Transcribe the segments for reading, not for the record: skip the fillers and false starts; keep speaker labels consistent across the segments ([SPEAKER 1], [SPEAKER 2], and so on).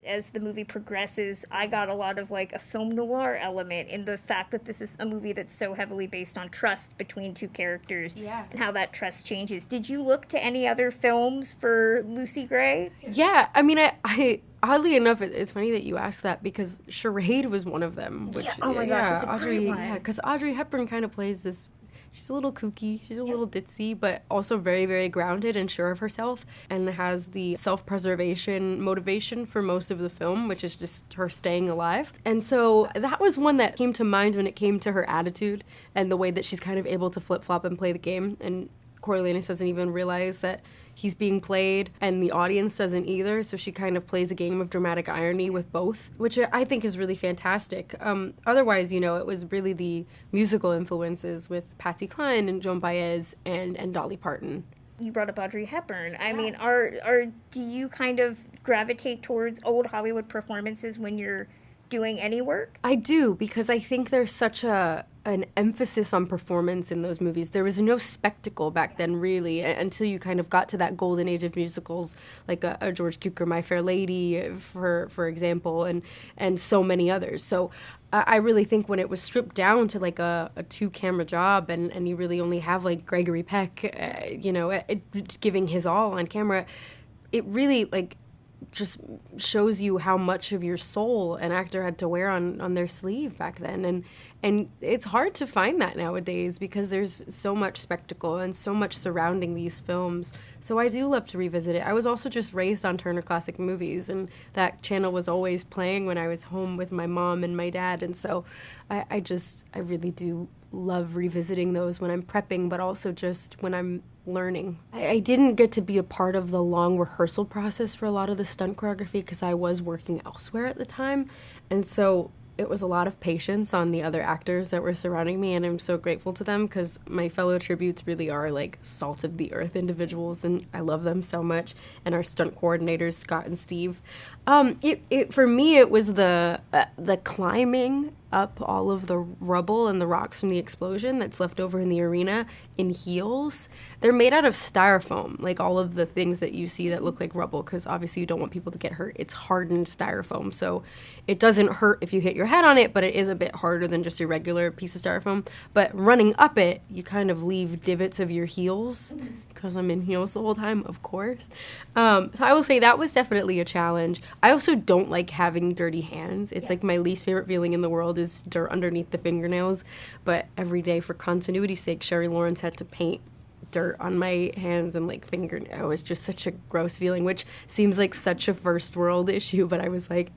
[SPEAKER 1] as the movie progresses, I got a lot of like a film noir element in the fact that this is a movie that's so heavily based on trust between two characters and how that trust changes. Did you look to any other films for Lucy Gray?
[SPEAKER 2] Yeah, I mean, I oddly enough, it's funny that you asked that because Charade was one of them. Which,
[SPEAKER 1] oh my gosh, that's a great one.
[SPEAKER 2] Yeah, because Audrey Hepburn kind of plays this. She's a little kooky, she's a little ditzy, but also very, very grounded and sure of herself, and has the self-preservation motivation for most of the film, which is just her staying alive. And so that was one that came to mind when it came to her attitude and the way that she's kind of able to flip-flop and play the game. And Coriolanus doesn't even realize that he's being played, and the audience doesn't either, so she kind of plays a game of dramatic irony with both, which I think is really fantastic. Otherwise, you know, it was really the musical influences with Patsy Cline and Joan Baez and Dolly Parton.
[SPEAKER 1] You brought up Audrey Hepburn. I mean, do you kind of gravitate towards old Hollywood performances when you're doing any work?
[SPEAKER 2] I do, because I think there's such an emphasis on performance in those movies. There was no spectacle back then, really, until you kind of got to that golden age of musicals, like a George Cukor, My Fair Lady, for example, and so many others. So I really think when it was stripped down to like a two-camera job, and you really only have like Gregory Peck, giving his all on camera, it really like just shows you how much of your soul an actor had to wear on their sleeve back then. And it's hard to find that nowadays because there's so much spectacle and so much surrounding these films. So I do love to revisit it. I was also just raised on Turner Classic Movies, and that channel was always playing when I was home with my mom and my dad. And so I really do love revisiting those when I'm prepping, but also just when I'm learning. I didn't get to be a part of the long rehearsal process for a lot of the stunt choreography because I was working elsewhere at the time, and so it was a lot of patience on the other actors that were surrounding me, and I'm so grateful to them because my fellow tributes really are like salt of the earth individuals, and I love them so much. And our stunt coordinators, Scott and Steve. For me, it was the climbing up all of the rubble and the rocks from the explosion that's left over in the arena in heels. They're made out of styrofoam, like all of the things that you see that look like rubble, because obviously you don't want people to get hurt. It's hardened styrofoam, so it doesn't hurt if you hit your head on it, but it is a bit harder than just a regular piece of styrofoam. But running up it, you kind of leave divots of your heels, because I'm in heels the whole time, of course. So I will say that was definitely a challenge. I also don't like having dirty hands. It's like my least favorite feeling in the world is dirt underneath the fingernails. But every day, for continuity's sake, Sherry Lawrence had to paint dirt on my hands and like fingernails. It was just such a gross feeling, which seems like such a first world issue. But I was like,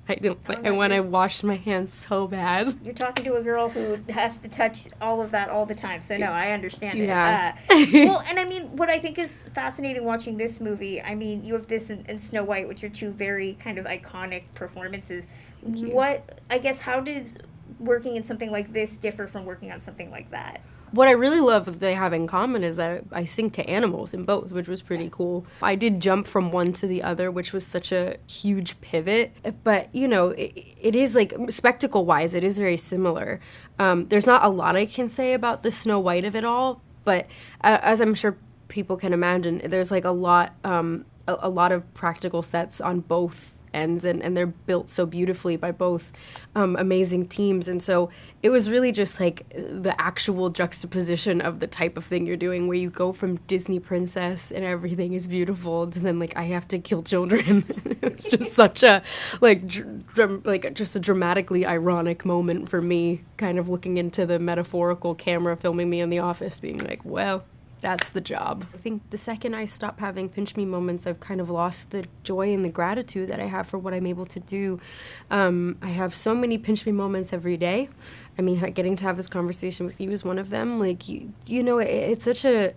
[SPEAKER 2] I want to wash my hands so bad.
[SPEAKER 1] You're talking to a girl who has to touch all of that all the time, so no, I understand it. Well, and I mean, what I think is fascinating watching this movie, I mean, you have this and Snow White, which are two very kind of iconic performances. How does working in something like this differ from working on something like that?
[SPEAKER 2] What I really love that they have in common is that I sing to animals in both, which was pretty cool. I did jump from one to the other, which was such a huge pivot. But, you know, it is like, spectacle-wise, it is very similar. There's not a lot I can say about the Snow White of it all, but as I'm sure people can imagine, there's like a lot of practical sets on both ends, and they're built so beautifully by both amazing teams. And so it was really just like the actual juxtaposition of the type of thing you're doing, where you go from Disney princess and everything is beautiful to then like I have to kill children. It's just such a just a dramatically ironic moment for me, kind of looking into the metaphorical camera filming me in the office, being like, well, that's the job. I think the second I stop having pinch me moments, I've kind of lost the joy and the gratitude that I have for what I'm able to do. I have so many pinch me moments every day. I mean, getting to have this conversation with you is one of them. Like, you know, it's such a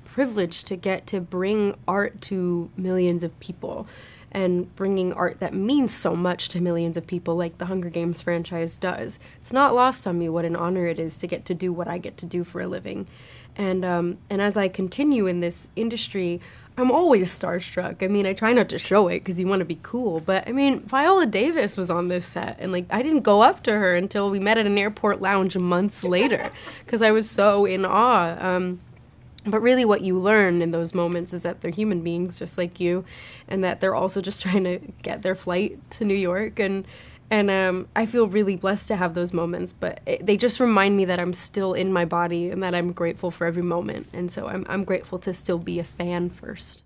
[SPEAKER 2] privilege to get to bring art to millions of people, and bringing art that means so much to millions of people like the Hunger Games franchise does. It's not lost on me what an honor it is to get to do what I get to do for a living. And as I continue in this industry, I'm always starstruck. I mean, I try not to show it because you want to be cool. But, I mean, Viola Davis was on this set. And, like, I didn't go up to her until we met at an airport lounge months later because I was so in awe. But really what you learn in those moments is that they're human beings just like you, and that they're also just trying to get their flight to New York. And I feel really blessed to have those moments, but they just remind me that I'm still in my body and that I'm grateful for every moment. And so I'm grateful to still be a fan first.